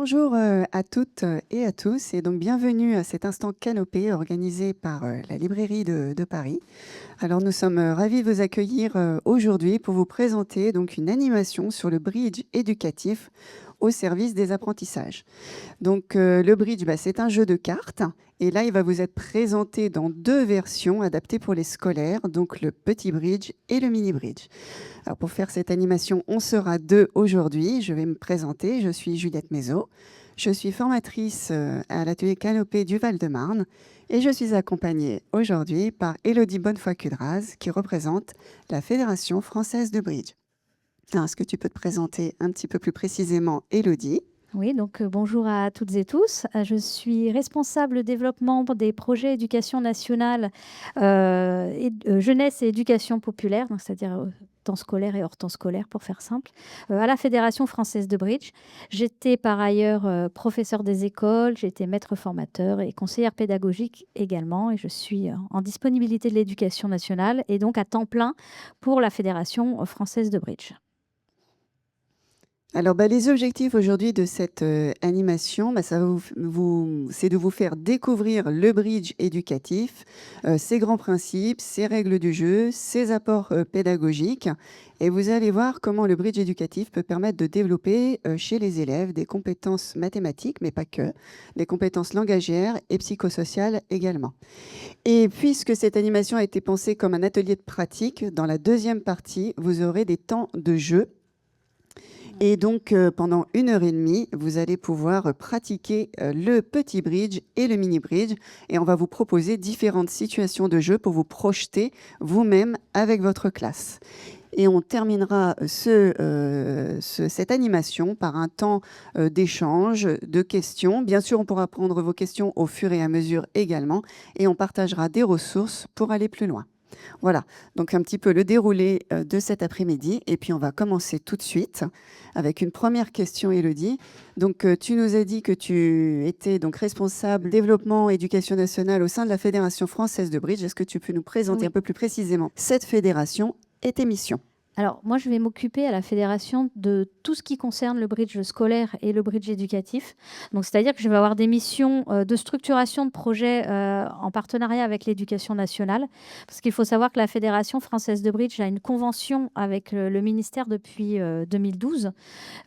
Bonjour à toutes et à tous, et donc bienvenue à cet instant canopé organisé par la librairie de Paris. Alors nous sommes ravis de vous accueillir aujourd'hui pour vous présenter donc une animation sur le bridge éducatif au service des apprentissages. Donc le bridge, c'est un jeu de cartes et là il va vous être présenté dans deux versions adaptées pour les scolaires, donc le petit bridge et le mini bridge. Alors pour faire cette animation, on sera deux aujourd'hui. Je vais me présenter, je suis Juliette Mézot. Je suis formatrice à l'atelier Canopé du Val-de-Marne et je suis accompagnée aujourd'hui par Élodie Bonnefoy-Cudraz qui représente la Fédération française de bridge. Alors, est-ce que tu peux te présenter un petit peu plus précisément, Élodie ? Oui, donc bonjour à toutes et tous. Je suis responsable développement des projets éducation nationale, jeunesse et éducation populaire, donc c'est-à-dire temps scolaire et hors temps scolaire pour faire simple, à la Fédération française de bridge. J'étais par ailleurs professeure des écoles, j'ai été maître formateur et conseillère pédagogique également, et je suis en disponibilité de l'éducation nationale et donc à temps plein pour la Fédération française de bridge. Alors, les objectifs aujourd'hui de cette animation, c'est de vous faire découvrir le bridge éducatif, ses grands principes, ses règles du jeu, ses apports pédagogiques. Et vous allez voir comment le bridge éducatif peut permettre de développer chez les élèves des compétences mathématiques, mais pas que, des compétences langagières et psychosociales également. Et puisque cette animation a été pensée comme un atelier de pratique, dans la deuxième partie, vous aurez des temps de jeu. Et donc, pendant 1 heure et demie, vous allez pouvoir pratiquer le petit bridge et le mini bridge. Et on va vous proposer différentes situations de jeu pour vous projeter vous-même avec votre classe. Et on terminera cette animation par un temps d'échange, de questions. Bien sûr, on pourra prendre vos questions au fur et à mesure également. Et on partagera des ressources pour aller plus loin. Voilà, donc un petit peu le déroulé de cet après-midi. Et puis, on va commencer tout de suite avec une première question, Élodie. Donc, tu nous as dit que tu étais donc responsable développement éducation nationale au sein de la Fédération française de bridge. Est-ce que tu peux nous présenter un peu plus précisément cette fédération et tes missions ? Alors, moi, je vais m'occuper à la fédération de tout ce qui concerne le bridge scolaire et le bridge éducatif. Donc, c'est-à-dire que je vais avoir des missions de structuration de projets en partenariat avec l'éducation nationale. Parce qu'il faut savoir que la Fédération française de bridge a une convention avec le ministère depuis 2012.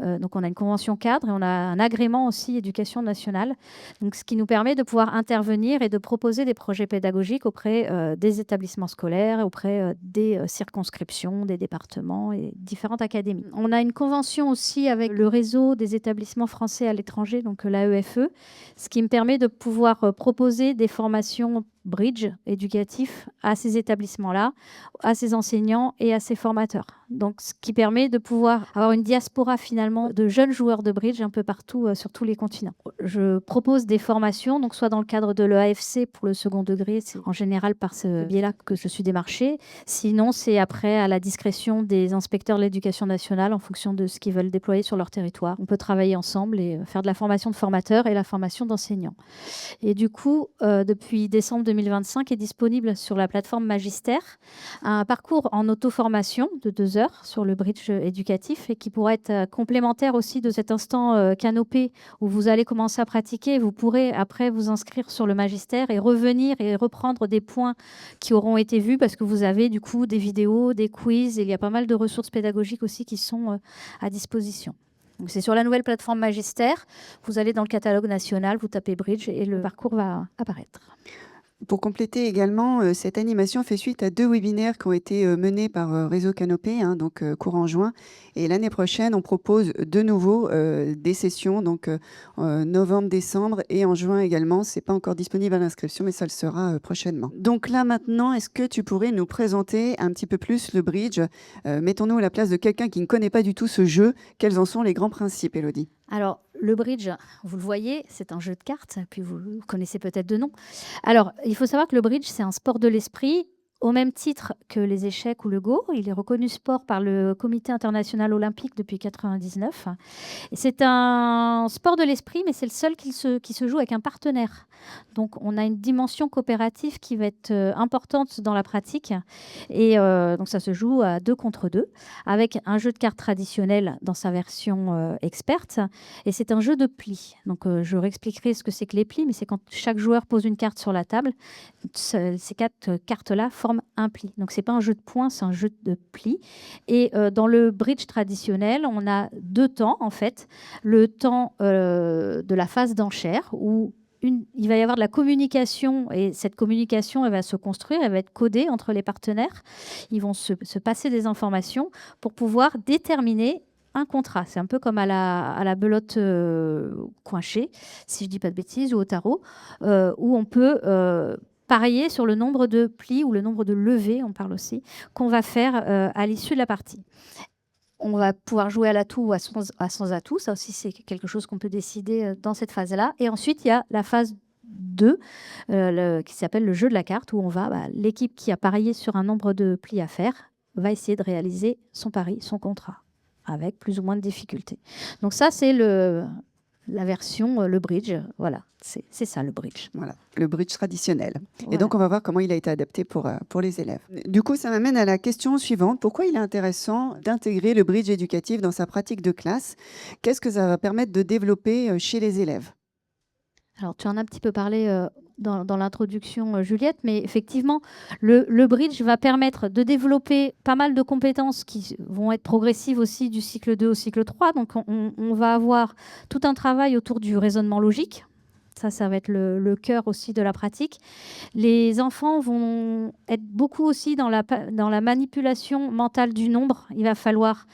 Donc, on a une convention cadre et on a un agrément aussi éducation nationale. Donc, ce qui nous permet de pouvoir intervenir et de proposer des projets pédagogiques auprès des établissements scolaires, auprès des circonscriptions, des départements et différentes académies. On a une convention aussi avec le réseau des établissements français à l'étranger, donc l'AEFE, ce qui me permet de pouvoir proposer des formations bridge éducatif à ces établissements-là, à ces enseignants et à ces formateurs. Donc, ce qui permet de pouvoir avoir une diaspora finalement de jeunes joueurs de bridge un peu partout sur tous les continents. Je propose des formations, donc soit dans le cadre de l'EAFC pour le second degré, c'est en général par ce biais-là que je suis démarchée. Sinon, c'est après à la discrétion des inspecteurs de l'éducation nationale en fonction de ce qu'ils veulent déployer sur leur territoire. On peut travailler ensemble et faire de la formation de formateurs et la formation d'enseignants. Et du coup, depuis décembre 2025, est disponible sur la plateforme Magister un parcours en auto-formation de 2 heures sur le bridge éducatif et qui pourrait être complémentaire aussi de cet instant canopé où vous allez commencer à pratiquer. Vous pourrez après vous inscrire sur le Magister et revenir et reprendre des points qui auront été vus parce que vous avez du coup des vidéos, des quiz et il y a pas mal de ressources pédagogiques aussi qui sont à disposition. Donc, c'est sur la nouvelle plateforme Magister. Vous allez dans le catalogue national, vous tapez Bridge et le parcours va apparaître. Pour compléter également, cette animation fait suite à 2 webinaires qui ont été menés par Réseau Canopé, donc courant juin. Et l'année prochaine, on propose de nouveau des sessions, donc novembre, décembre et en juin également. C'est pas encore disponible à l'inscription, mais ça le sera prochainement. Donc là maintenant, est-ce que tu pourrais nous présenter un petit peu plus le bridge ? Mettons-nous à la place de quelqu'un qui ne connaît pas du tout ce jeu. Quels en sont les grands principes, Élodie ? Alors, le bridge, vous le voyez, c'est un jeu de cartes, puis vous le connaissez peut-être de nom. Alors, il faut savoir que le bridge, c'est un sport de l'esprit au même titre que les échecs ou le Go. Il est reconnu sport par le Comité international olympique depuis 1999. Et c'est un sport de l'esprit, mais c'est le seul qui se joue avec un partenaire. Donc, on a une dimension coopérative qui va être importante dans la pratique. Et donc, ça se joue à 2 contre 2, avec un jeu de cartes traditionnel dans sa version experte. Et c'est un jeu de plis. Donc, je réexpliquerai ce que c'est que les plis, mais c'est quand chaque joueur pose une carte sur la table. Ces 4 cartes-là forment un pli. Donc, ce n'est pas un jeu de points, c'est un jeu de plis. Et dans le bridge traditionnel, on a 2 temps, en fait. Le temps de la phase d'enchère, où il va y avoir de la communication, et cette communication, elle va se construire, elle va être codée entre les partenaires. Ils vont se passer des informations pour pouvoir déterminer un contrat. C'est un peu comme à la belote coinchée, si je ne dis pas de bêtises, ou au tarot, où on peut parier sur le nombre de plis ou le nombre de levées, on parle aussi, qu'on va faire à l'issue de la partie. On va pouvoir jouer à l'atout ou à sans atout. Ça aussi, c'est quelque chose qu'on peut décider dans cette phase-là. Et ensuite, il y a la phase 2, qui s'appelle le jeu de la carte, où l'équipe qui a parié sur un nombre de plis à faire va essayer de réaliser son pari, son contrat, avec plus ou moins de difficultés. Donc ça, c'est la version, le bridge. Voilà, c'est ça le bridge. Voilà, le bridge traditionnel. Voilà. Et donc, on va voir comment il a été adapté pour les élèves. Du coup, ça m'amène à la question suivante. Pourquoi il est intéressant d'intégrer le bridge éducatif dans sa pratique de classe? Qu'est-ce que ça va permettre de développer chez les élèves? Alors, tu en as un petit peu parlé dans l'introduction, Juliette, mais effectivement, le bridge va permettre de développer pas mal de compétences qui vont être progressives aussi du cycle 2 au cycle 3. Donc, on va avoir tout un travail autour du raisonnement logique. Ça va être le cœur aussi de la pratique. Les enfants vont être beaucoup aussi dans la manipulation mentale du nombre. Il va falloir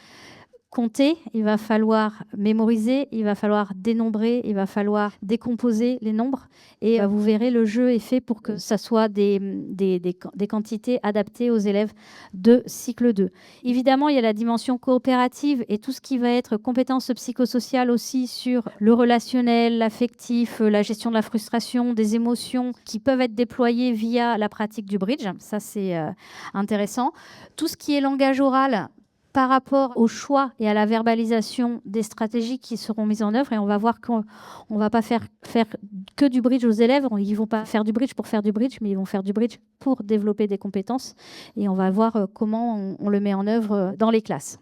compter, il va falloir mémoriser, il va falloir dénombrer, il va falloir décomposer les nombres. Et vous verrez, le jeu est fait pour que ça soit des quantités adaptées aux élèves de cycle 2. Évidemment, il y a la dimension coopérative et tout ce qui va être compétences psychosociales aussi sur le relationnel, l'affectif, la gestion de la frustration, des émotions qui peuvent être déployées via la pratique du bridge. Ça, c'est intéressant. Tout ce qui est langage oral, par rapport au choix et à la verbalisation des stratégies qui seront mises en œuvre. Et on va voir qu'on ne va pas faire que du bridge aux élèves. Ils ne vont pas faire du bridge pour faire du bridge, mais ils vont faire du bridge pour développer des compétences. Et on va voir comment on le met en œuvre dans les classes.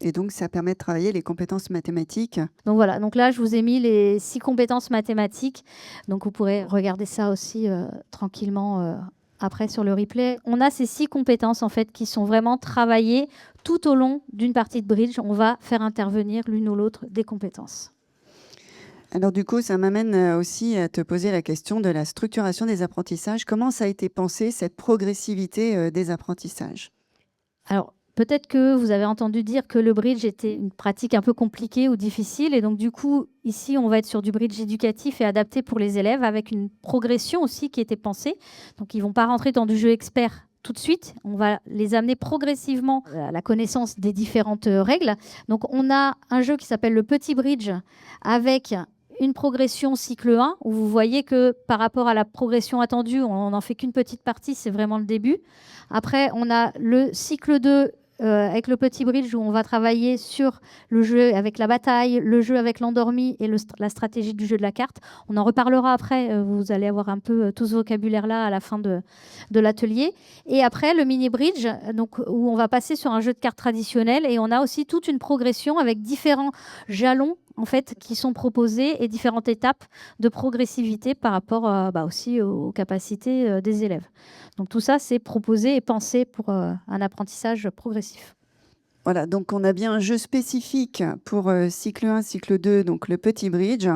Et donc, ça permet de travailler les compétences mathématiques. Donc voilà, donc là, je vous ai mis les 6 compétences mathématiques. Donc vous pourrez regarder ça aussi tranquillement après sur le replay. On a ces 6 compétences en fait qui sont vraiment travaillées tout au long d'une partie de bridge. On va faire intervenir l'une ou l'autre des compétences. Alors du coup, ça m'amène aussi à te poser la question de la structuration des apprentissages. Comment ça a été pensé, cette progressivité des apprentissages? Alors, peut-être que vous avez entendu dire que le bridge était une pratique un peu compliquée ou difficile. Et donc, du coup, ici, on va être sur du bridge éducatif et adapté pour les élèves avec une progression aussi qui était pensée. Donc, ils ne vont pas rentrer dans du jeu expert tout de suite. On va les amener progressivement à la connaissance des différentes règles. Donc, on a un jeu qui s'appelle le petit bridge avec une progression cycle 1, où vous voyez que par rapport à la progression attendue, on n'en fait qu'une petite partie, c'est vraiment le début. Après, on a le cycle 2 avec le petit bridge, où on va travailler sur le jeu avec la bataille, le jeu avec l'endormi et la stratégie du jeu de la carte. On en reparlera après, vous allez avoir un peu tout ce vocabulaire-là à la fin de l'atelier. Et après, le mini bridge, donc, où on va passer sur un jeu de cartes traditionnel, et on a aussi toute une progression avec différents jalons en fait, qui sont proposés et différentes étapes de progressivité par rapport aussi aux capacités des élèves. Donc tout ça, c'est proposé et pensé pour un apprentissage progressif. Voilà, donc on a bien un jeu spécifique pour cycle 1, cycle 2, donc le petit bridge.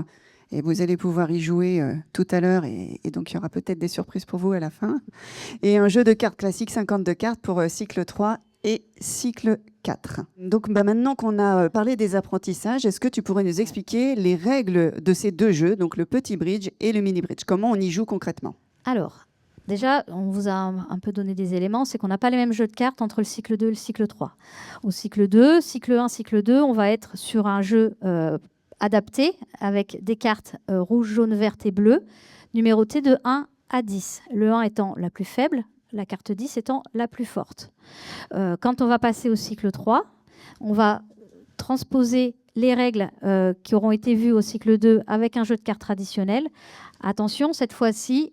Et vous allez pouvoir y jouer tout à l'heure. Et donc, il y aura peut-être des surprises pour vous à la fin. Et un jeu de cartes classique, 52 cartes pour cycle 3 et cycle 4. Donc maintenant qu'on a parlé des apprentissages, est-ce que tu pourrais nous expliquer les règles de ces 2 jeux, donc le petit bridge et le mini bridge? Comment on y joue concrètement? Alors, déjà, on vous a un peu donné des éléments, c'est qu'on n'a pas les mêmes jeux de cartes entre le cycle 2 et le cycle 3. Au cycle 2, cycle 1, cycle 2, on va être sur un jeu adapté avec des cartes rouge, jaune, verte et bleu, numérotées de 1 à 10. Le 1 étant la plus faible, la carte 10 étant la plus forte. Quand on va passer au cycle 3, on va transposer les règles qui auront été vues au cycle 2 avec un jeu de cartes traditionnel. Attention, cette fois-ci,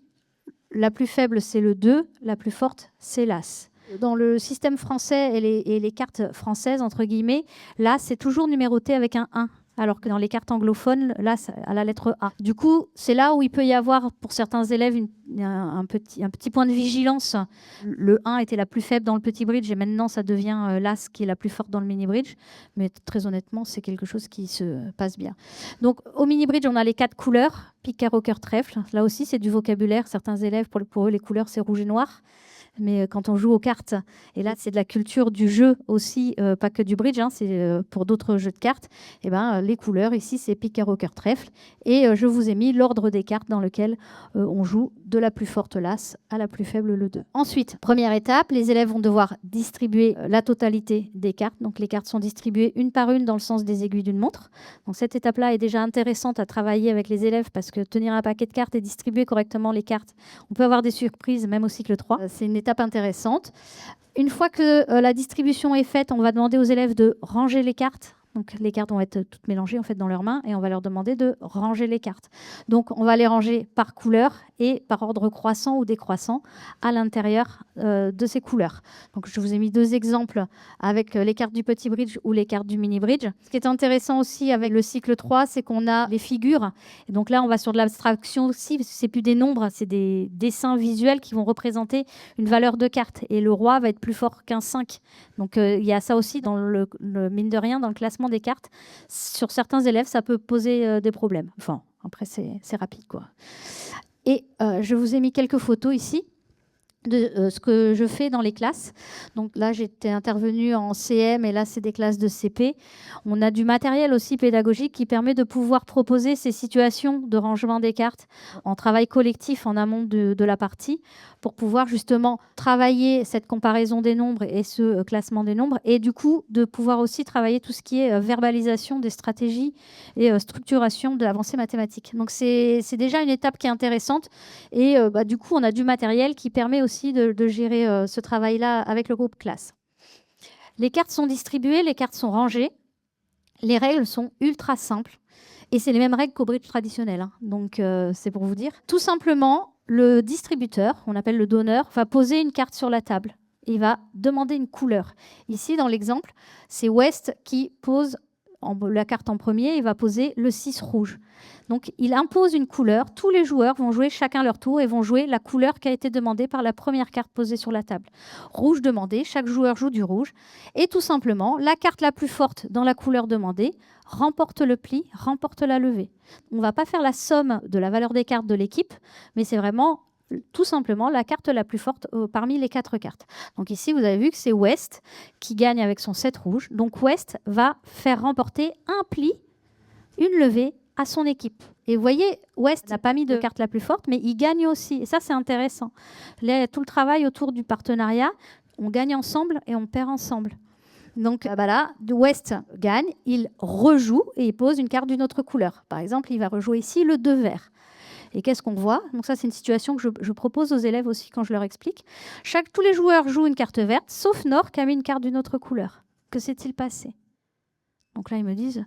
la plus faible, c'est le 2, la plus forte, c'est l'As. Dans le système français et les cartes françaises, entre guillemets, l'As, c'est toujours numéroté avec un 1. Alors que dans les cartes anglophones, là, à la lettre A. Du coup, c'est là où il peut y avoir, pour certains élèves, un petit point de vigilance. Le 1 était la plus faible dans le petit bridge et maintenant, ça devient l'As qui est la plus forte dans le mini bridge. Mais très honnêtement, c'est quelque chose qui se passe bien. Donc, au mini bridge, on a les 4 couleurs. Pique, carreau, cœur, trèfle. Là aussi, c'est du vocabulaire. Certains élèves, pour eux, les couleurs, c'est rouge et noir. Mais quand on joue aux cartes, et là c'est de la culture du jeu aussi, pas que du bridge, hein, c'est pour d'autres jeux de cartes, et les couleurs ici c'est pique, carreau, cœur, trèfle. Et je vous ai mis l'ordre des cartes dans lequel on joue de la plus forte l'As à la plus faible le 2. Ensuite, première étape, les élèves vont devoir distribuer la totalité des cartes. Donc les cartes sont distribuées une par une dans le sens des aiguilles d'une montre. Donc cette étape-là est déjà intéressante à travailler avec les élèves parce que tenir un paquet de cartes et distribuer correctement les cartes, on peut avoir des surprises même au cycle 3. C'est une étape intéressante. Une fois que la distribution est faite, on va demander aux élèves de ranger les cartes. Donc les cartes vont être toutes mélangées en fait dans leurs mains et on va leur demander de ranger les cartes. Donc on va les ranger par couleur et par ordre croissant ou décroissant à l'intérieur de ces couleurs. Donc je vous ai mis 2 exemples avec les cartes du petit bridge ou les cartes du mini bridge. Ce qui est intéressant aussi avec le cycle 3, c'est qu'on a les figures. Et donc là on va sur de l'abstraction aussi, parce que c'est plus des nombres, c'est des dessins visuels qui vont représenter une valeur de carte. Et le roi va être plus fort qu'un 5. Donc il y a ça aussi dans le mine de rien, dans le classement des cartes. Sur certains élèves, ça peut poser des problèmes. Enfin, après, c'est rapide, quoi. Et je vous ai mis quelques photos ici de ce que je fais dans les classes. Donc là, j'étais intervenue en CM et là, c'est des classes de CP. On a du matériel aussi pédagogique qui permet de pouvoir proposer ces situations de rangement des cartes en travail collectif en amont de la partie pour pouvoir justement travailler cette comparaison des nombres et ce classement des nombres et du coup, de pouvoir aussi travailler tout ce qui est verbalisation des stratégies et structuration de l'avancée mathématique. Donc, c'est déjà une étape qui est intéressante et du coup, on a du matériel qui permet aussi de gérer ce travail-là avec le groupe classe. Les cartes sont distribuées, les cartes sont rangées. Les règles sont ultra simples. Et c'est les mêmes règles qu'au bridge traditionnel. Hein. Donc, c'est pour vous dire. Tout simplement, le distributeur, on appelle le donneur, va poser une carte sur la table. Il va demander une couleur. Ici, dans l'exemple, c'est West qui pose la carte en premier. Il va poser le 6 rouge. Donc, il impose une couleur. Tous les joueurs vont jouer chacun leur tour et vont jouer la couleur qui a été demandée par la première carte posée sur la table. Rouge demandé, chaque joueur joue du rouge. Et tout simplement, la carte la plus forte dans la couleur demandée remporte le pli, remporte la levée. On ne va pas faire la somme de la valeur des cartes de l'équipe, mais c'est vraiment tout simplement la carte la plus forte parmi les 4 cartes. Donc ici, vous avez vu que c'est West qui gagne avec son 7 rouge. Donc West va faire remporter un pli, une levée à son équipe. Et vous voyez, West n'a pas mis de carte la plus forte, mais il gagne aussi. Et ça, c'est intéressant. Là, tout le travail autour du partenariat, on gagne ensemble et on perd ensemble. Donc là, West gagne, il rejoue et il pose une carte d'une autre couleur. Par exemple, il va rejouer ici le 2 vert. Et qu'est-ce qu'on voit? Donc ça, c'est une situation que je propose aux élèves aussi quand je leur explique. Tous les joueurs jouent une carte verte, sauf Nord qui a mis une carte d'une autre couleur. Que s'est-il passé? Donc là, ils me disent...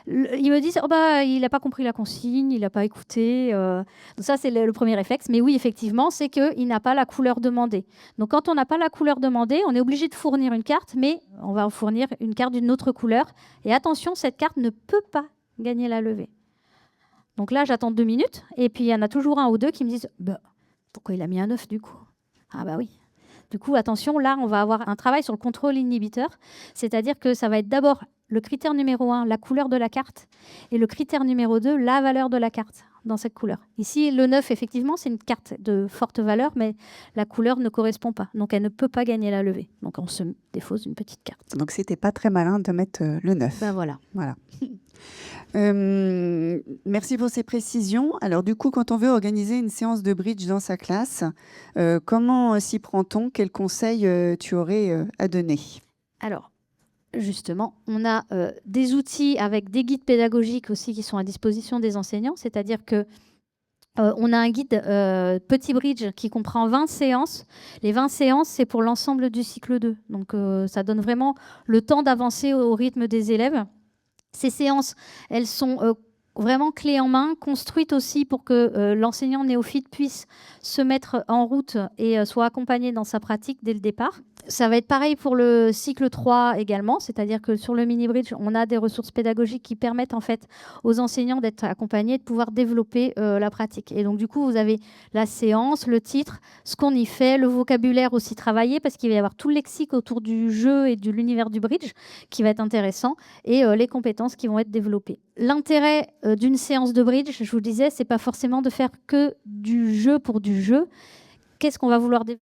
il n'a pas compris la consigne, il n'a pas écouté. Donc ça, c'est le premier réflexe. Mais oui, effectivement, c'est qu'il n'a pas la couleur demandée. Donc quand on n'a pas la couleur demandée, on est obligé de fournir une carte, mais on va en fournir une carte d'une autre couleur. Et attention, cette carte ne peut pas gagner la levée. Donc là, j'attends 2 minutes. Et puis, il y en a toujours un ou deux qui me disent pourquoi il a mis un 9 du coup? Ah bah oui. Du coup, attention, là, on va avoir un travail sur le contrôle inhibiteur. C'est-à-dire que ça va être d'abord le critère numéro 1, la couleur de la carte, et le critère numéro 2, la valeur de la carte dans cette couleur. Ici, le 9, effectivement, c'est une carte de forte valeur, mais la couleur ne correspond pas. Donc, elle ne peut pas gagner la levée. Donc, on se défausse une petite carte. Donc, c'était pas très malin de mettre le 9. Ben voilà. Voilà. Merci pour ces précisions. Alors, du coup, quand on veut organiser une séance de bridge dans sa classe, comment s'y prend-on? Quels conseils tu aurais à donner? Alors, justement, on a des outils avec des guides pédagogiques aussi qui sont à disposition des enseignants. C'est-à-dire que On a un guide petit bridge qui comprend 20 séances. Les 20 séances, c'est pour l'ensemble du cycle 2. Donc, ça donne vraiment le temps d'avancer au rythme des élèves. Ces séances, elles sont vraiment clés en main, construites aussi pour que l'enseignant néophyte puisse se mettre en route et soit accompagné dans sa pratique dès le départ. Ça va être pareil pour le cycle 3 également, c'est-à-dire que sur le mini-bridge, on a des ressources pédagogiques qui permettent en fait aux enseignants d'être accompagnés et de pouvoir développer la pratique. Et donc du coup, vous avez la séance, le titre, ce qu'on y fait, le vocabulaire aussi travaillé, parce qu'il va y avoir tout le lexique autour du jeu et de l'univers du bridge qui va être intéressant, et les compétences qui vont être développées. L'intérêt d'une séance de bridge, je vous le disais, c'est pas forcément de faire que du jeu pour du jeu. Qu'est-ce qu'on va vouloir développer ?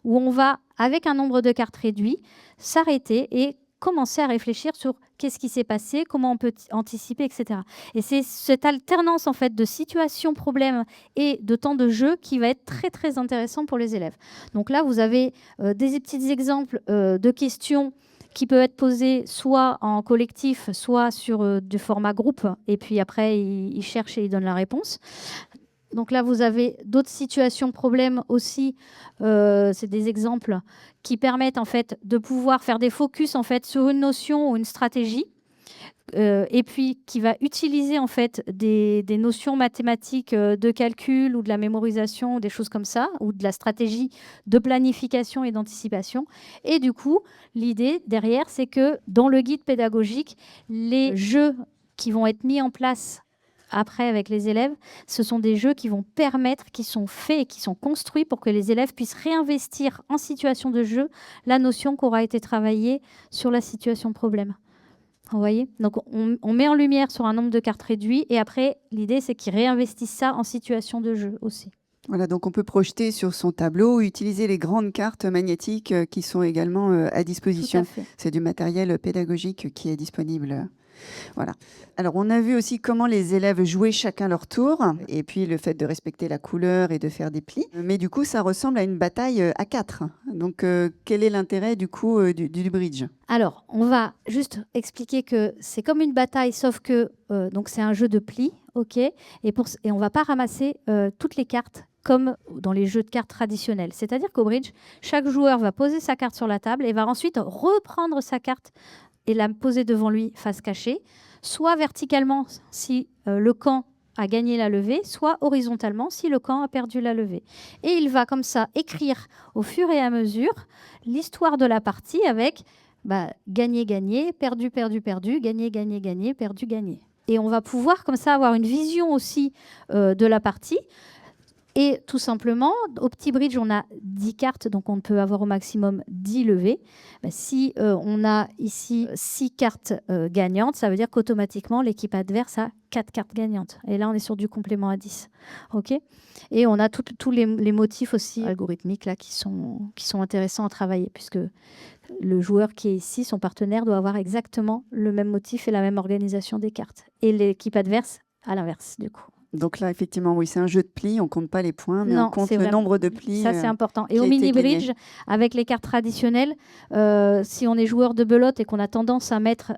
Où on va, avec un nombre de cartes réduit, s'arrêter et commencer à réfléchir sur qu'est-ce qui s'est passé, comment on peut anticiper, etc. Et c'est cette alternance en fait de situations, problèmes et de temps de jeu qui va être très très intéressant pour les élèves. Donc là, vous avez des petits exemples de questions qui peuvent être posées soit en collectif, soit sur du format groupe, et puis après, ils cherchent et ils donnent la réponse. Donc là, vous avez d'autres situations, problèmes aussi. C'est des exemples qui permettent en fait de pouvoir faire des focus en fait sur une notion ou une stratégie, et puis qui va utiliser en fait des notions mathématiques de calcul ou de la mémorisation, des choses comme ça, ou de la stratégie de planification et d'anticipation. Et du coup, l'idée derrière, c'est que dans le guide pédagogique, les jeux qui vont être mis en place après avec les élèves, ce sont des jeux qui vont permettre, qui sont faits et qui sont construits pour que les élèves puissent réinvestir en situation de jeu la notion qu'aura été travaillée sur la situation problème. Vous voyez ? Donc on met en lumière sur un nombre de cartes réduit, et après l'idée c'est qu'ils réinvestissent ça en situation de jeu aussi. Voilà, donc on peut projeter sur son tableau, utiliser les grandes cartes magnétiques qui sont également à Tout à disposition. fait. C'est du matériel pédagogique qui est disponible. Voilà. Alors, on a vu aussi comment les élèves jouaient chacun leur tour, et puis le fait de respecter la couleur et de faire des plis. Mais du coup, ça ressemble à une bataille à 4. Donc, quel est l'intérêt du coup du bridge? Alors, on va juste expliquer que c'est comme une bataille, sauf que donc c'est un jeu de plis, ok, et on va pas ramasser toutes les cartes comme dans les jeux de cartes traditionnels. C'est-à-dire qu'au bridge, chaque joueur va poser sa carte sur la table et va ensuite reprendre sa carte et la poser devant lui face cachée, soit verticalement si le camp a gagné la levée, soit horizontalement si le camp a perdu la levée. Et il va comme ça écrire au fur et à mesure l'histoire de la partie avec gagner, gagner, perdu, perdu, perdu, gagner, gagner, gagner, perdu, gagner. Et on va pouvoir comme ça avoir une vision aussi de la partie. Et tout simplement, au petit bridge, on a 10 cartes, donc on peut avoir au maximum 10 levées. Si on a ici 6 cartes gagnantes, ça veut dire qu'automatiquement, l'équipe adverse a 4 cartes gagnantes. Et là, on est sur du complément à 10. Okay, et on a tous les motifs aussi algorithmiques là, qui sont intéressants à travailler, puisque le joueur qui est ici, son partenaire, doit avoir exactement le même motif et la même organisation des cartes. Et l'équipe adverse, à l'inverse, du coup. Donc là, effectivement, oui, c'est un jeu de plis. On ne compte pas les points, mais non, on compte le nombre de plis. Ça, c'est important. Et au mini-bridge, avec les cartes traditionnelles, si on est joueur de belote et qu'on a tendance à mettre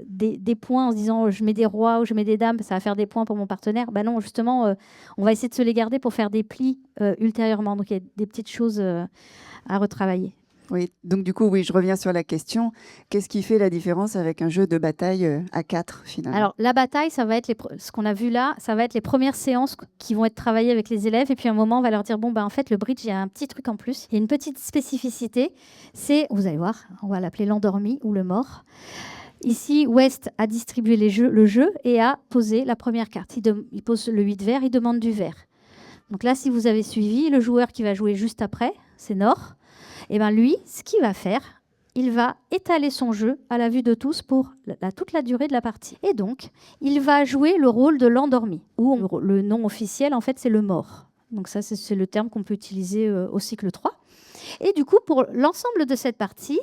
des points en se disant je mets des rois ou je mets des dames, ça va faire des points pour mon partenaire. Non, justement, on va essayer de se les garder pour faire des plis ultérieurement. Donc, il y a des petites choses à retravailler. Oui, donc du coup, oui, je reviens sur la question. Qu'est-ce qui fait la différence avec un jeu de bataille à 4, finalement? Alors, la bataille, ça va être ce qu'on a vu là, ça va être les premières séances qui vont être travaillées avec les élèves. Et puis, à un moment, on va leur dire, en fait, le bridge, il y a un petit truc en plus. Il y a une petite spécificité. C'est, vous allez voir, on va l'appeler l'endormi ou le mort. Ici, West a distribué le jeu et a posé la première carte. Il pose le 8 vert, il demande du vert. Donc là, si vous avez suivi, le joueur qui va jouer juste après, c'est Nord. Et lui, ce qu'il va faire, il va étaler son jeu à la vue de tous pour toute la durée de la partie. Et donc, il va jouer le rôle de l'endormi, ou le nom officiel, en fait, c'est le mort. Donc ça, c'est le terme qu'on peut utiliser au cycle 3. Et du coup, pour l'ensemble de cette partie,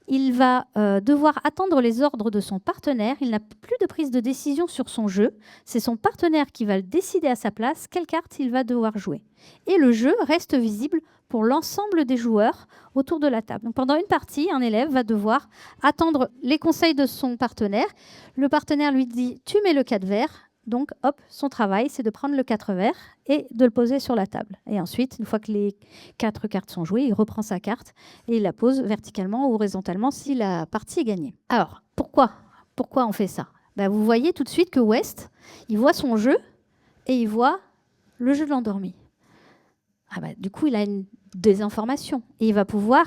il va devoir attendre les ordres de son partenaire. Il n'a plus de prise de décision sur son jeu. C'est son partenaire qui va le décider à sa place quelle carte il va devoir jouer. Et le jeu reste visible pour l'ensemble des joueurs autour de la table. Donc, pendant une partie, un élève va devoir attendre les conseils de son partenaire. Le partenaire lui dit « tu mets le 4 vert ». Donc, hop, son travail, c'est de prendre le 4 vert et de le poser sur la table. Et ensuite, une fois que les 4 cartes sont jouées, il reprend sa carte et il la pose verticalement ou horizontalement si la partie est gagnée. Alors, pourquoi on fait ça? Vous voyez tout de suite que West, il voit son jeu et il voit le jeu de l'endormi. Du coup, il a des informations et il va pouvoir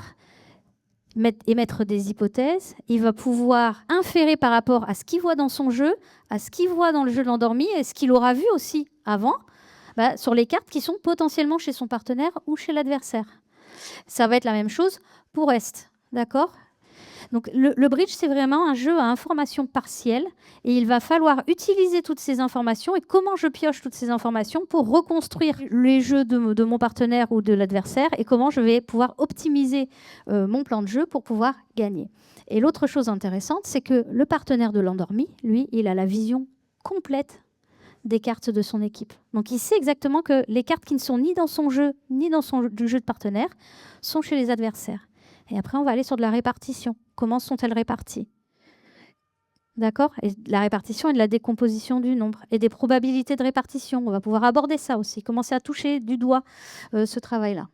émettre des hypothèses, il va pouvoir inférer par rapport à ce qu'il voit dans son jeu, à ce qu'il voit dans le jeu de l'endormi et ce qu'il aura vu aussi avant sur les cartes qui sont potentiellement chez son partenaire ou chez l'adversaire. Ça va être la même chose pour Est, d'accord ? Donc le bridge, c'est vraiment un jeu à information partielle et il va falloir utiliser toutes ces informations et comment je pioche toutes ces informations pour reconstruire les jeux de mon partenaire ou de l'adversaire et comment je vais pouvoir optimiser mon plan de jeu pour pouvoir gagner. Et l'autre chose intéressante, c'est que le partenaire de l'endormi, lui, il a la vision complète des cartes de son équipe. Donc il sait exactement que les cartes qui ne sont ni dans son jeu, ni dans son jeu de partenaire, sont chez les adversaires. Et après, on va aller sur de la répartition. Comment sont-elles réparties? D'accord? Et la répartition et de la décomposition du nombre. Et des probabilités de répartition. On va pouvoir aborder ça aussi. Commencer à toucher du doigt ce travail-là.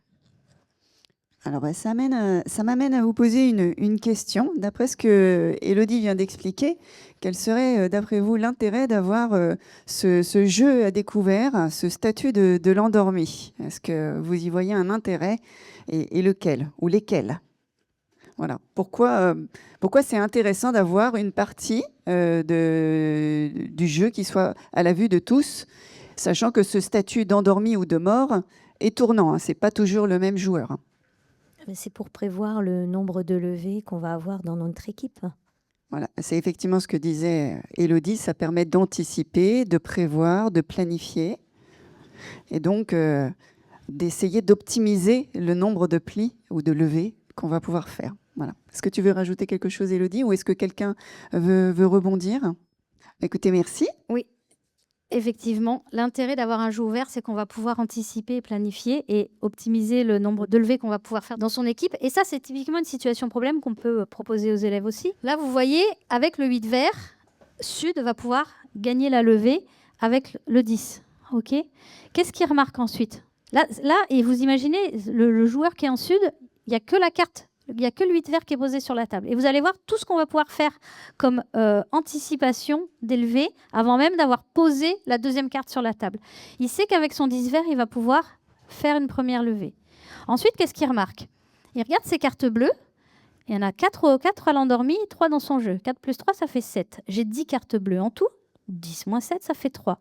Alors, ça m'amène à vous poser une question. D'après ce que Élodie vient d'expliquer, quel serait, d'après vous, l'intérêt d'avoir ce jeu à découvert, ce statut de l'endormi? Est-ce que vous y voyez un intérêt et lequel ou lesquels? Voilà. Pourquoi c'est intéressant d'avoir une partie du jeu qui soit à la vue de tous, sachant que ce statut d'endormi ou de mort est tournant, hein, c'est pas toujours le même joueur. C'est pour prévoir le nombre de levées qu'on va avoir dans notre équipe. Voilà, c'est effectivement ce que disait Élodie, ça permet d'anticiper, de prévoir, de planifier, et donc d'essayer d'optimiser le nombre de plis ou de levées qu'on va pouvoir faire. Voilà. Est-ce que tu veux rajouter quelque chose, Élodie, ou est-ce que quelqu'un veut rebondir? Écoutez, merci. Oui, effectivement, l'intérêt d'avoir un jeu ouvert, c'est qu'on va pouvoir anticiper, planifier et optimiser le nombre de levées qu'on va pouvoir faire dans son équipe. Et ça, c'est typiquement une situation problème qu'on peut proposer aux élèves aussi. Là, vous voyez, avec le 8 vert, Sud va pouvoir gagner la levée avec le 10. OK ? Qu'est-ce qu'il remarque ensuite ? Là, et vous imaginez, le joueur qui est en Sud, il n'y a que la carte. Il n'y a que le 8 vert qui est posé sur la table. Et vous allez voir tout ce qu'on va pouvoir faire comme anticipation d'élever avant même d'avoir posé la deuxième carte sur la table. Il sait qu'avec son 10 vert, il va pouvoir faire une première levée. Ensuite, qu'est-ce qu'il remarque? Il regarde ses cartes bleues. Il y en a 4 à l'endormi, 3 dans son jeu. 4 plus 3, ça fait 7. J'ai 10 cartes bleues en tout. 10 moins 7, ça fait 3.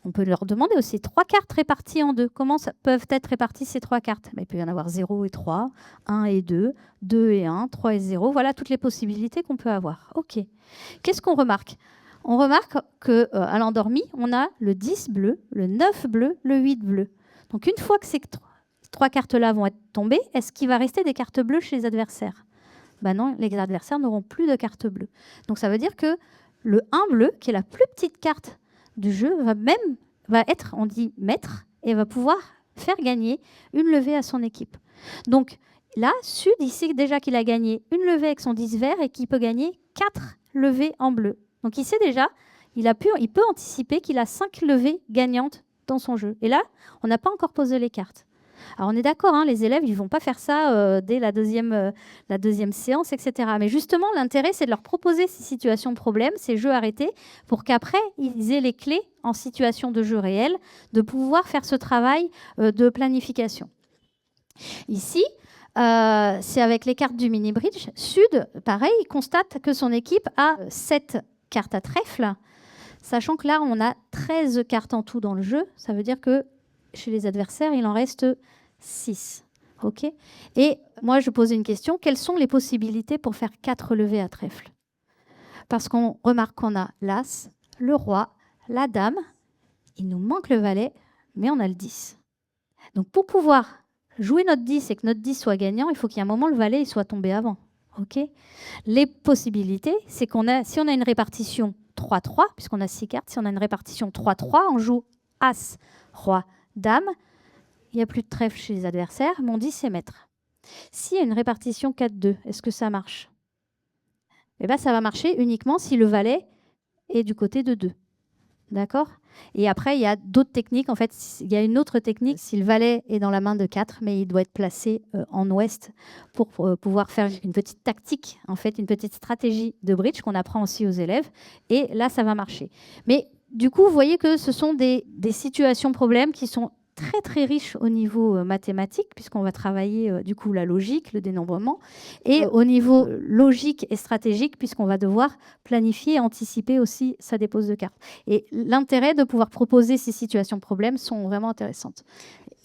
On peut leur demander aussi 3 cartes réparties en 2. Comment peuvent être réparties ces 3 cartes? Il peut y en avoir 0 et 3, 1 et 2, 2 et 1, 3 et 0. Voilà toutes les possibilités qu'on peut avoir. OK. Qu'est-ce qu'on remarque? On remarque qu'à l'endormi, on a le 10 bleu, le 9 bleu, le 8 bleu. Donc une fois que ces 3 cartes-là vont être tombées, est-ce qu'il va rester des cartes bleues chez les adversaires? Non, les adversaires n'auront plus de cartes bleues. Donc ça veut dire que le 1 bleu, qui est la plus petite carte du jeu, va être, on dit, maître, et va pouvoir faire gagner une levée à son équipe. Donc là, Sud, il sait déjà qu'il a gagné une levée avec son 10 vert et qu'il peut gagner 4 levées en bleu. Donc il sait déjà, il peut anticiper qu'il a 5 levées gagnantes dans son jeu. Et là, on n'a pas encore posé les cartes. Alors on est d'accord, hein, les élèves, ils ne vont pas faire ça dès la deuxième séance, etc. Mais justement, l'intérêt, c'est de leur proposer ces situations problèmes, ces jeux arrêtés, pour qu'après, ils aient les clés en situation de jeu réel, de pouvoir faire ce travail de planification. Ici, c'est avec les cartes du mini-bridge. Sud, pareil, il constate que son équipe a 7 cartes à trèfle, sachant que là, on a 13 cartes en tout dans le jeu. Ça veut dire que chez les adversaires, il en reste 6. OK ? Et moi, je posais une question. Quelles sont les possibilités pour faire 4 levées à trèfle? Parce qu'on remarque qu'on a l'As, le Roi, la Dame. Il nous manque le Valet, mais on a le 10. Donc, pour pouvoir jouer notre 10 et que notre 10 soit gagnant, il faut qu'il y ait un moment, le valet il soit tombé avant. Okay, les possibilités, c'est si on a une répartition 3-3, puisqu'on a 6 cartes, si on a une répartition 3-3, on joue As, Roi, Dame, il n'y a plus de trèfle chez les adversaires, mon 10 c'est maître. S'il y a une répartition 4-2, est-ce que ça marche? Eh bien, ça va marcher uniquement si le valet est du côté de 2. D'accord? Et après, il y a d'autres techniques. En fait, il y a une autre technique. Si le valet est dans la main de 4, mais il doit être placé en ouest pour pouvoir faire une petite tactique, en fait, une petite stratégie de bridge qu'on apprend aussi aux élèves. Et là, ça va marcher. Mais du coup, vous voyez que ce sont des situations problèmes qui sont très très riches au niveau mathématique, puisqu'on va travailler du coup la logique, le dénombrement, et au niveau logique et stratégique, puisqu'on va devoir planifier et anticiper aussi sa dépose de cartes. Et l'intérêt de pouvoir proposer ces situations problèmes sont vraiment intéressantes.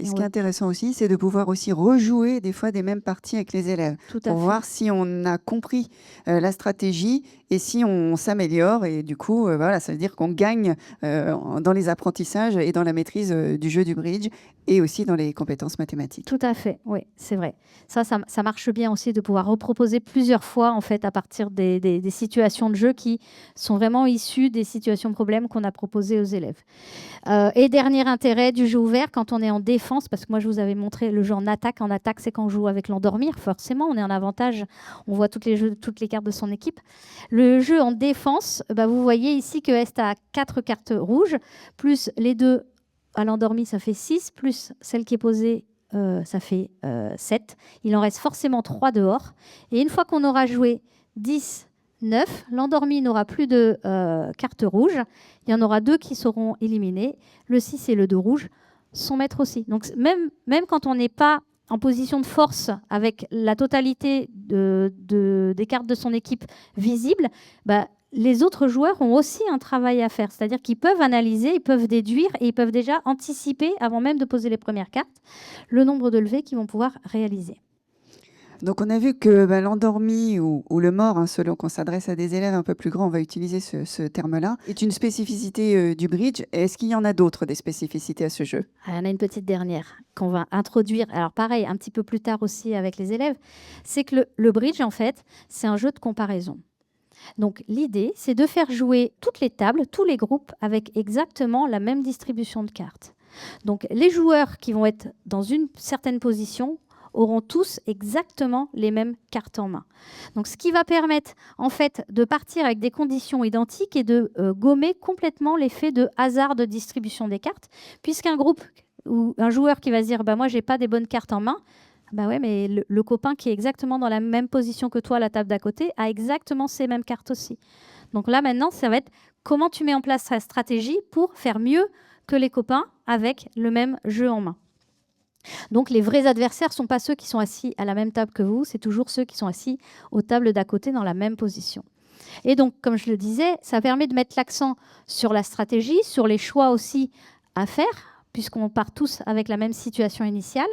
Et ce qui est intéressant aussi, c'est de pouvoir aussi rejouer des fois des mêmes parties avec les élèves pour voir si on a compris la stratégie et si on s'améliore. Et du coup, voilà, ça veut dire qu'on gagne dans les apprentissages et dans la maîtrise du jeu du bridge et aussi dans les compétences mathématiques. Tout à fait, oui, c'est vrai. Ça marche bien aussi de pouvoir reproposer plusieurs fois en fait à partir des situations de jeu qui sont vraiment issues des situations problèmes qu'on a proposées aux élèves. Et dernier intérêt du jeu ouvert quand on est en défense, parce que moi je vous avais montré le jeu en attaque. En attaque, c'est quand on joue avec l'endormir, forcément, on est en avantage, on voit toutes les cartes de son équipe. Le jeu en défense, vous voyez ici que Est a 4 cartes rouges, plus les 2 à l'endormi, ça fait 6, plus celle qui est posée, ça fait 7. Il en reste forcément 3 dehors. Et une fois qu'on aura joué 10, 9, l'endormi n'aura plus de cartes rouges. Il y en aura 2 qui seront éliminées. Le 6 et le 2 rouge sont maîtres aussi. Donc même quand on n'est pas en position de force avec la totalité des cartes de son équipe visibles, les autres joueurs ont aussi un travail à faire. C'est-à-dire qu'ils peuvent analyser, ils peuvent déduire et ils peuvent déjà anticiper, avant même de poser les premières cartes, le nombre de levées qu'ils vont pouvoir réaliser. Donc, on a vu que l'endormi ou le mort, selon qu'on s'adresse à des élèves un peu plus grands, on va utiliser ce terme-là, est une spécificité du bridge. Est-ce qu'il y en a d'autres, des spécificités à ce jeu? Il y en a une petite dernière qu'on va introduire, alors pareil, un petit peu plus tard aussi avec les élèves, c'est que le bridge, en fait, c'est un jeu de comparaison. Donc l'idée, c'est de faire jouer toutes les tables, tous les groupes, avec exactement la même distribution de cartes. Donc les joueurs qui vont être dans une certaine position auront tous exactement les mêmes cartes en main. Donc ce qui va permettre en fait de partir avec des conditions identiques et de gommer complètement l'effet de hasard de distribution des cartes, puisqu'un groupe ou un joueur qui va se dire moi j'ai pas des bonnes cartes en main, ouais, mais le copain qui est exactement dans la même position que toi à la table d'à côté a exactement ces mêmes cartes aussi. Donc là, maintenant, ça va être comment tu mets en place ta stratégie pour faire mieux que les copains avec le même jeu en main. Donc les vrais adversaires ne sont pas ceux qui sont assis à la même table que vous, c'est toujours ceux qui sont assis aux tables d'à côté dans la même position. Et donc, comme je le disais, ça permet de mettre l'accent sur la stratégie, sur les choix aussi à faire, puisqu'on part tous avec la même situation initiale.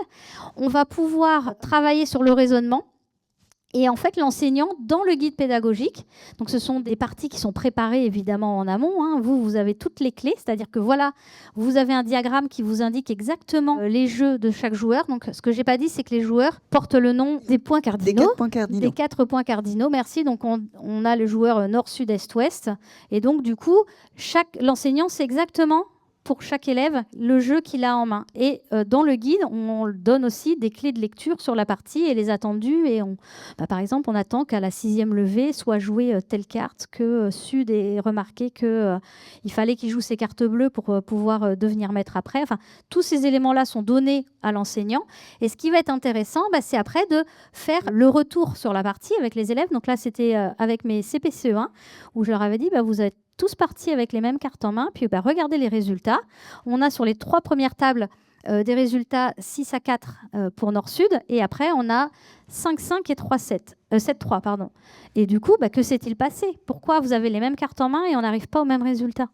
On va pouvoir travailler sur le raisonnement. Et en fait, l'enseignant, dans le guide pédagogique, donc ce sont des parties qui sont préparées évidemment en amont. Vous avez toutes les clés, c'est-à-dire que voilà, vous avez un diagramme qui vous indique exactement les jeux de chaque joueur. Donc ce que j'ai pas dit, c'est que les joueurs portent le nom des points cardinaux. Des 4 points cardinaux. Des 4 points cardinaux, merci. Donc on a le joueur nord, sud, est, ouest. Et donc du coup, l'enseignant sait exactement pour chaque élève le jeu qu'il a en main. Et dans le guide, on donne aussi des clés de lecture sur la partie et les attendus. Et par exemple, on attend qu'à la 6e levée soit jouée telle carte, que Sud ait remarqué qu'il fallait qu'il joue ses cartes bleues pour pouvoir devenir maître après. Enfin, tous ces éléments-là sont donnés à l'enseignant. Et ce qui va être intéressant, c'est après de faire le retour sur la partie avec les élèves. Donc là, c'était avec mes CPCE1, où je leur avais dit, vous êtes tous partis avec les mêmes cartes en main, puis regardez les résultats. On a sur les 3 premières tables des résultats 6 à 4 pour Nord-Sud, et après on a 5-5 et 3-7. 7-3, pardon. Et du coup, que s'est-il passé? Pourquoi vous avez les mêmes cartes en main et on n'arrive pas au même résultat?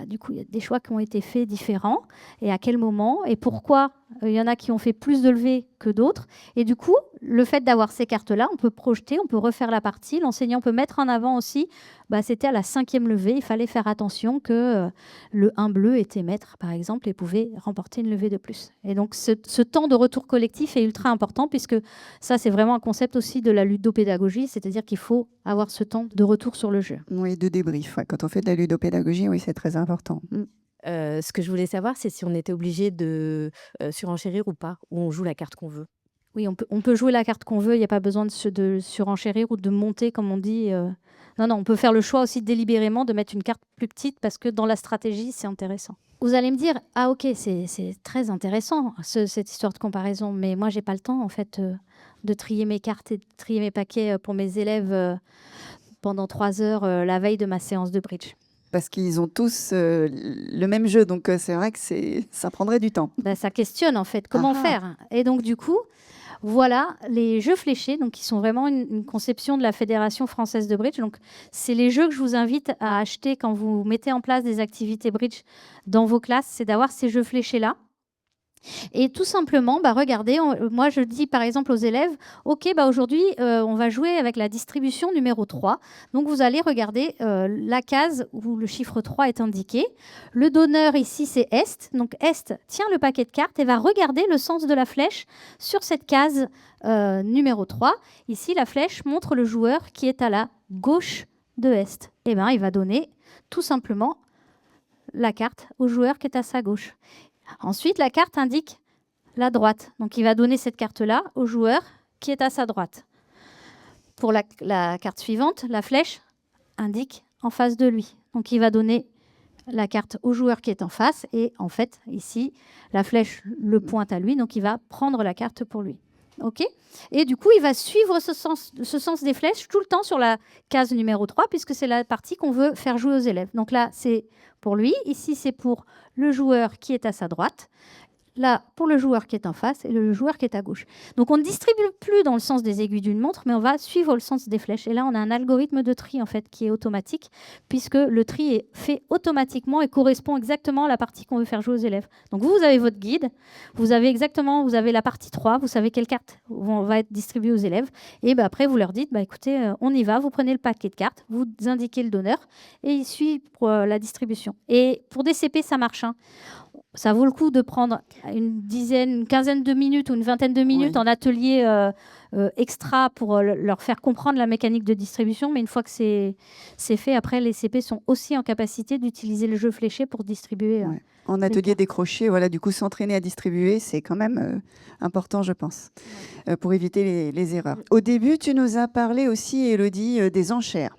Du coup, il y a des choix qui ont été faits différents. Et à quel moment? Et pourquoi Il y en a qui ont fait plus de levées que d'autres. Et du coup, le fait d'avoir ces cartes-là, on peut projeter, on peut refaire la partie. L'enseignant peut mettre en avant aussi, c'était à la 5e levée, il fallait faire attention que le 1 bleu était maître, par exemple, et pouvait remporter une levée de plus. Et donc, ce temps de retour collectif est ultra important, puisque ça, c'est vraiment un concept aussi de la ludopédagogie, c'est-à-dire qu'il faut avoir ce temps de retour sur le jeu. Oui, de débrief. Ouais. Quand on fait de la ludopédagogie, oui, c'est très important. Ce que je voulais savoir, c'est si on était obligé de surenchérir ou pas, ou on joue la carte qu'on veut. Oui, on peut jouer la carte qu'on veut, il n'y a pas besoin de surenchérir ou de monter, comme on dit. Non, on peut faire le choix aussi délibérément de mettre une carte plus petite parce que dans la stratégie, c'est intéressant. Vous allez me dire, ah ok, c'est très intéressant, cette histoire de comparaison, mais moi, j'ai pas le temps, en fait, de trier mes cartes et de trier mes paquets pour mes élèves pendant 3 heures la veille de ma séance de bridge. Parce qu'ils ont tous le même jeu, donc c'est vrai que ça prendrait du temps. Ça questionne, en fait, comment faire. Et donc, du coup, voilà les jeux fléchés, donc qui sont vraiment une conception de la Fédération française de bridge. Donc, c'est les jeux que je vous invite à acheter quand vous mettez en place des activités bridge dans vos classes, c'est d'avoir ces jeux fléchés-là. Et tout simplement, regardez, moi je dis par exemple aux élèves, ok, aujourd'hui on va jouer avec la distribution numéro 3. Donc vous allez regarder la case où le chiffre 3 est indiqué. Le donneur ici c'est Est. Donc Est tient le paquet de cartes et va regarder le sens de la flèche sur cette case numéro 3. Ici la flèche montre le joueur qui est à la gauche de Est. Et il va donner tout simplement la carte au joueur qui est à sa gauche. Ensuite, la carte indique la droite. Donc, il va donner cette carte-là au joueur qui est à sa droite. Pour la carte suivante, la flèche indique en face de lui. Donc, il va donner la carte au joueur qui est en face. Et en fait, ici, la flèche le pointe à lui. Donc, il va prendre la carte pour lui. OK ? Et du coup, il va suivre ce sens des flèches tout le temps sur la case numéro 3, puisque c'est la partie qu'on veut faire jouer aux élèves. Donc là, c'est pour lui. Ici, c'est pour le joueur qui est à sa droite. Là, pour le joueur qui est en face et le joueur qui est à gauche. Donc, on ne distribue plus dans le sens des aiguilles d'une montre, mais on va suivre le sens des flèches. Et là, on a un algorithme de tri, en fait, qui est automatique, puisque le tri est fait automatiquement et correspond exactement à la partie qu'on veut faire jouer aux élèves. Donc, vous avez votre guide, vous avez la partie 3, vous savez quelle carte va être distribuée aux élèves. Et après, vous leur dites, écoutez, on y va, vous prenez le paquet de cartes, vous indiquez le donneur, et il suit pour la distribution. Et pour des CP, ça marche, hein. Ça vaut le coup de prendre une quinzaine de minutes ou une vingtaine de minutes en atelier extra pour leur faire comprendre la mécanique de distribution. Mais une fois que c'est fait, après, les CP sont aussi en capacité d'utiliser le jeu fléché pour distribuer. En atelier décroché, du coup, s'entraîner à distribuer, c'est quand même important, je pense, pour éviter les erreurs. Au début, tu nous as parlé aussi, Élodie, des enchères.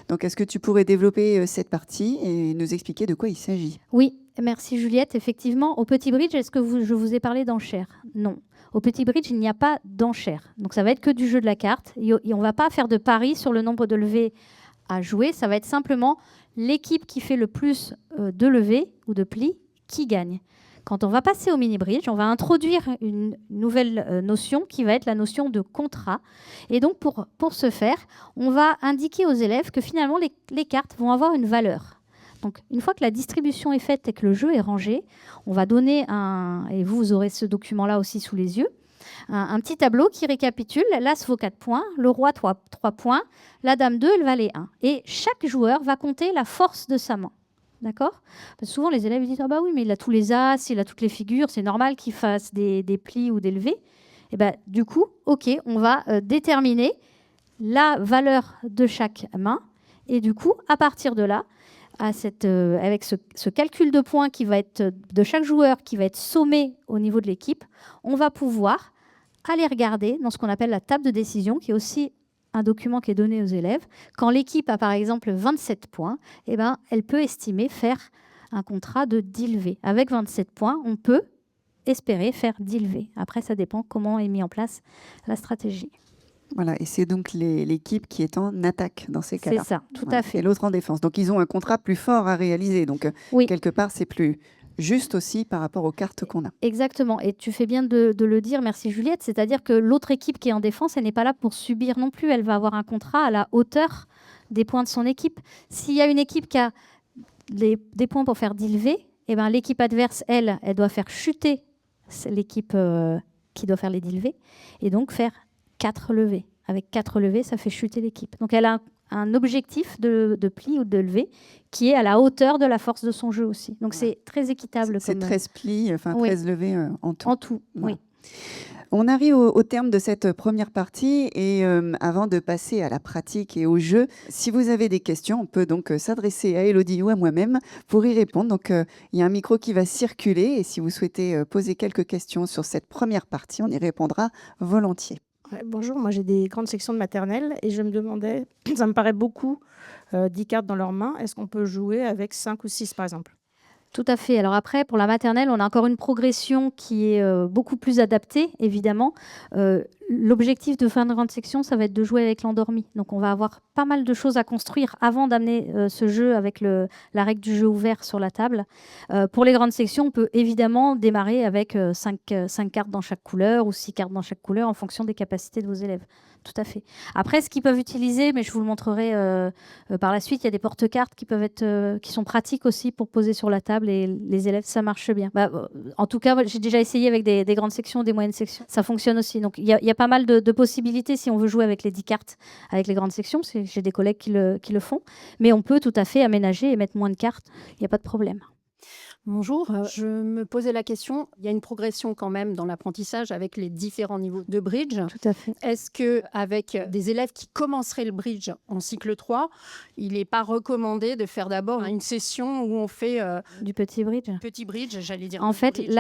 Donc, est-ce que tu pourrais développer cette partie et nous expliquer de quoi il s'agit ? Oui, merci Juliette. Effectivement, au petit bridge, est-ce que je vous ai parlé d'enchères ? Non. Au petit bridge, il n'y a pas d'enchères. Donc, ça va être que du jeu de la carte. Et on ne va pas faire de pari sur le nombre de levées à jouer. Ça va être simplement l'équipe qui fait le plus de levées ou de plis qui gagne. Quand on va passer au mini-bridge, on va introduire une nouvelle notion qui va être la notion de contrat. Et donc, pour ce faire, on va indiquer aux élèves que finalement, les cartes vont avoir une valeur. Donc, une fois que la distribution est faite et que le jeu est rangé, on va donner et vous aurez ce document-là aussi sous les yeux, un petit tableau qui récapitule l'As vaut 4 points, le Roi 3 points, la Dame 2 et le Valet 1. Et chaque joueur va compter la force de sa main. D'accord ? Parce que souvent, les élèves disent « Ah bah oui, mais il a tous les As, il a toutes les figures, c'est normal qu'il fasse des plis ou des levées. » Et du coup, OK, on va déterminer la valeur de chaque main. Et du coup, à partir de là, avec ce calcul de points qui va être de chaque joueur qui va être sommé au niveau de l'équipe, on va pouvoir aller regarder dans ce qu'on appelle la table de décision, qui est aussi un document qui est donné aux élèves. Quand l'équipe a par exemple 27 points, elle peut estimer faire un contrat de 10 levées. Avec 27 points, on peut espérer faire 10 levées. Après, ça dépend comment est mis en place la stratégie. Voilà, et c'est donc l'équipe qui est en attaque dans ces cas-là. C'est ça, tout à fait. Et l'autre en défense. Donc, ils ont un contrat plus fort à réaliser. Donc, quelque part, c'est plus juste aussi par rapport aux cartes qu'on a. Exactement. Et tu fais bien de le dire, merci Juliette. C'est-à-dire que l'autre équipe qui est en défense, elle n'est pas là pour subir non plus. Elle va avoir un contrat à la hauteur des points de son équipe. S'il y a une équipe qui a des points pour faire 10 levées, l'équipe adverse, elle doit faire chuter c'est l'équipe qui doit faire les 10 levées, et donc faire 4 levées. Avec 4 levées, ça fait chuter l'équipe. Donc elle a un objectif de pli ou de levée qui est à la hauteur de la force de son jeu aussi. Donc c'est très équitable. C'est 13 plis, enfin Oui. 13 levées en tout. En tout, Voilà. oui. On arrive au terme de cette première partie et avant de passer à la pratique et au jeu, si vous avez des questions, on peut donc s'adresser à Élodie ou à moi-même pour y répondre. Donc il y a un micro qui va circuler et si vous souhaitez poser quelques questions sur cette première partie, on y répondra volontiers. Ouais, bonjour, moi j'ai des grandes sections de maternelle et je me demandais, ça me paraît beaucoup, 10 cartes dans leurs mains, est-ce qu'on peut jouer avec 5 ou 6 par exemple? Tout à fait. Alors après, pour la maternelle, on a encore une progression qui est beaucoup plus adaptée, évidemment. L'objectif de fin de grande section, ça va être de jouer avec l'endormi. Donc on va avoir pas mal de choses à construire avant d'amener ce jeu avec la règle du jeu ouvert sur la table. Pour les grandes sections, on peut évidemment démarrer avec 5 cartes dans chaque couleur ou 6 cartes dans chaque couleur en fonction des capacités de vos élèves. Tout à fait. Après, ce qu'ils peuvent utiliser, mais je vous le montrerai par la suite, il y a des porte-cartes qui sont pratiques aussi pour poser sur la table et les élèves, ça marche bien. En tout cas, j'ai déjà essayé avec des grandes sections, des moyennes sections. Ça fonctionne aussi. Donc, il y a pas mal de possibilités si on veut jouer avec les 10 cartes avec les grandes sections. J'ai des collègues qui le font. Mais on peut tout à fait aménager et mettre moins de cartes. Il n'y a pas de problème. Bonjour, je me posais la question, il y a une progression quand même dans l'apprentissage avec les différents niveaux de bridge. Tout à fait. Est-ce qu'avec des élèves qui commenceraient le bridge en cycle 3, il n'est pas recommandé de faire d'abord une session où on fait du petit bridge? Petit bridge, j'allais dire. En fait, bridge,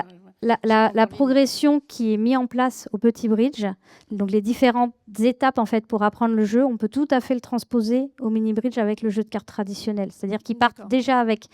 la progression qui est mise en place au petit bridge, donc les différentes étapes en fait pour apprendre le jeu, on peut tout à fait le transposer au mini bridge avec le jeu de cartes traditionnel. C'est-à-dire qu'ils partent déjà avec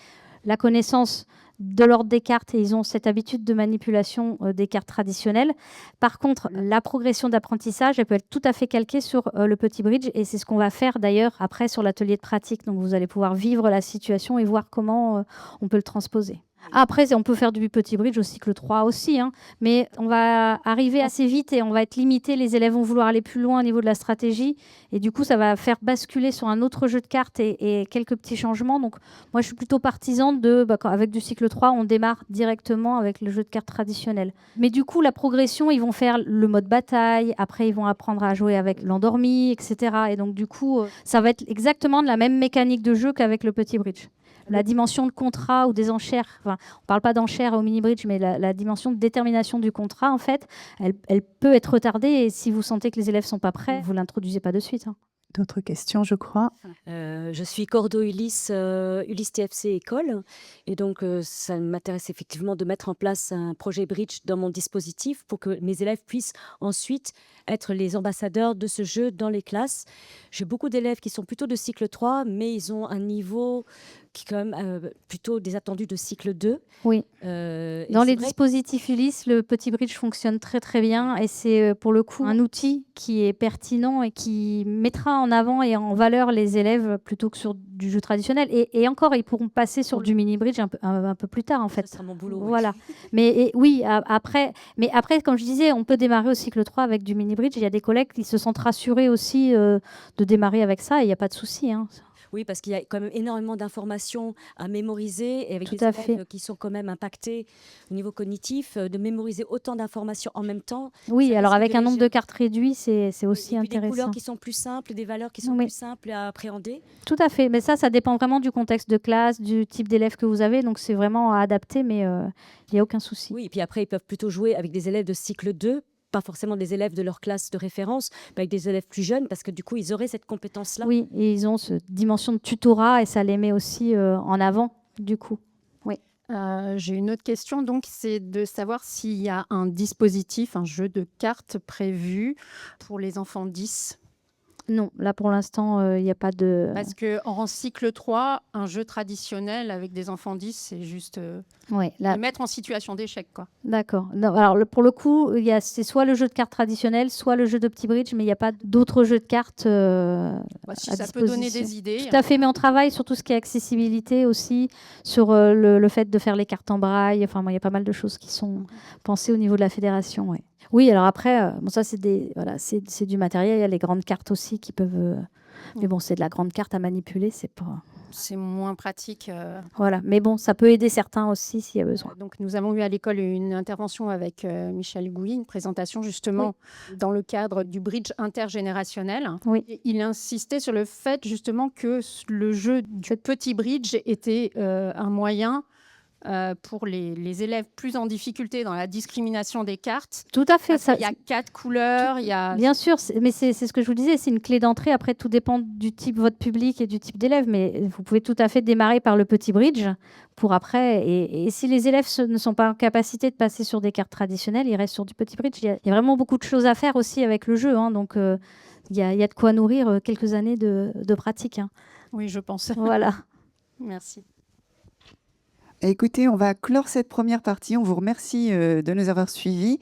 la connaissance de l'ordre des cartes et ils ont cette habitude de manipulation des cartes traditionnelles. Par contre, la progression d'apprentissage, elle peut être tout à fait calquée sur le petit bridge et c'est ce qu'on va faire d'ailleurs après sur l'atelier de pratique. Donc vous allez pouvoir vivre la situation et voir comment on peut le transposer. Après, on peut faire du petit bridge au cycle 3 aussi, hein, mais on va arriver assez vite et on va être limité. Les élèves vont vouloir aller plus loin au niveau de la stratégie et du coup, ça va faire basculer sur un autre jeu de cartes et quelques petits changements. Donc, moi, je suis plutôt partisane avec du cycle 3, on démarre directement avec le jeu de cartes traditionnel. Mais du coup, la progression, ils vont faire le mode bataille, après, ils vont apprendre à jouer avec l'endormi, etc. Et donc, du coup, ça va être exactement de la même mécanique de jeu qu'avec le petit bridge. La dimension de contrat ou des enchères, enfin, on ne parle pas d'enchères au mini-bridge, mais la dimension de détermination du contrat, en fait, elle peut être retardée et si vous sentez que les élèves ne sont pas prêts, vous ne l'introduisez pas de suite. Hein. D'autres questions, je crois. Je suis Cordo Ulysse, Ulysse TFC École. Et donc, ça m'intéresse effectivement de mettre en place un projet bridge dans mon dispositif pour que mes élèves puissent ensuite être les ambassadeurs de ce jeu dans les classes. J'ai beaucoup d'élèves qui sont plutôt de cycle 3, mais ils ont un niveau qui est quand même plutôt des attendus de cycle 2. Oui. Dans les dispositifs Ulysse, le petit bridge fonctionne très très bien et c'est pour le coup un outil qui est pertinent et qui mettra en avant et en valeur les élèves plutôt que sur du jeu traditionnel. Et encore, ils pourront passer sur du mini bridge un peu plus tard en fait. Ce sera mon boulot. Voilà. Mais après, comme je disais, on peut démarrer au cycle 3 avec du mini bridge. Il y a des collègues qui se sentent rassurés aussi de démarrer avec ça et il n'y a pas de souci. Hein. Oui, parce qu'il y a quand même énormément d'informations à mémoriser et avec des élèves qui sont quand même impactés au niveau cognitif, de mémoriser autant d'informations en même temps. Oui, alors avec un nombre de cartes réduit, c'est aussi intéressant. Des couleurs qui sont plus simples, des valeurs qui sont plus simples à appréhender. Tout à fait, mais ça dépend vraiment du contexte de classe, du type d'élèves que vous avez, donc c'est vraiment à adapter, mais il n'y a aucun souci. Oui, et puis après, ils peuvent plutôt jouer avec des élèves de cycle 2, pas forcément des élèves de leur classe de référence, mais avec des élèves plus jeunes, parce que du coup, ils auraient cette compétence-là. Oui, et ils ont cette dimension de tutorat, et ça les met aussi en avant, du coup. Oui. J'ai une autre question, donc, c'est de savoir s'il y a un dispositif, un jeu de cartes prévu pour les enfants 10. Non, là pour l'instant, il n'y a pas de... Parce qu'en cycle 3, un jeu traditionnel avec des enfants 10, c'est juste les mettre en situation d'échec, quoi. D'accord. Alors pour le coup, c'est soit le jeu de cartes traditionnel, soit le jeu de petit bridge, mais il n'y a pas d'autres jeux de cartes si ça peut donner des idées. Tout à fait, mais on travaille sur tout ce qui est accessibilité aussi, sur le fait de faire les cartes en braille. Enfin, il y a pas mal de choses qui sont pensées au niveau de la fédération, ouais. Oui, alors après, ça c'est du matériel. Il y a les grandes cartes aussi qui peuvent. Mais bon, c'est de la grande carte à manipuler, c'est pas. C'est moins pratique. Voilà. Mais bon, ça peut aider certains aussi s'il y a besoin. Donc, nous avons eu à l'école une intervention avec Michel Gouy, une présentation justement dans le cadre du bridge intergénérationnel. Oui. Et il insistait sur le fait justement que le jeu du petit bridge était un moyen pour les élèves plus en difficulté dans la discrimination des cartes. Tout à fait. Il y a 4 couleurs, il y a... Bien sûr, mais c'est ce que je vous disais, c'est une clé d'entrée. Après, tout dépend du type votre public et du type d'élève, mais vous pouvez tout à fait démarrer par le petit bridge pour après. Et si les élèves ne sont pas en capacité de passer sur des cartes traditionnelles, ils restent sur du petit bridge. Il y a vraiment beaucoup de choses à faire aussi avec le jeu, hein, donc il y a de quoi nourrir quelques années de pratique. Hein. Oui, je pense. Voilà. Merci. Écoutez, on va clore cette première partie. On vous remercie de nous avoir suivis.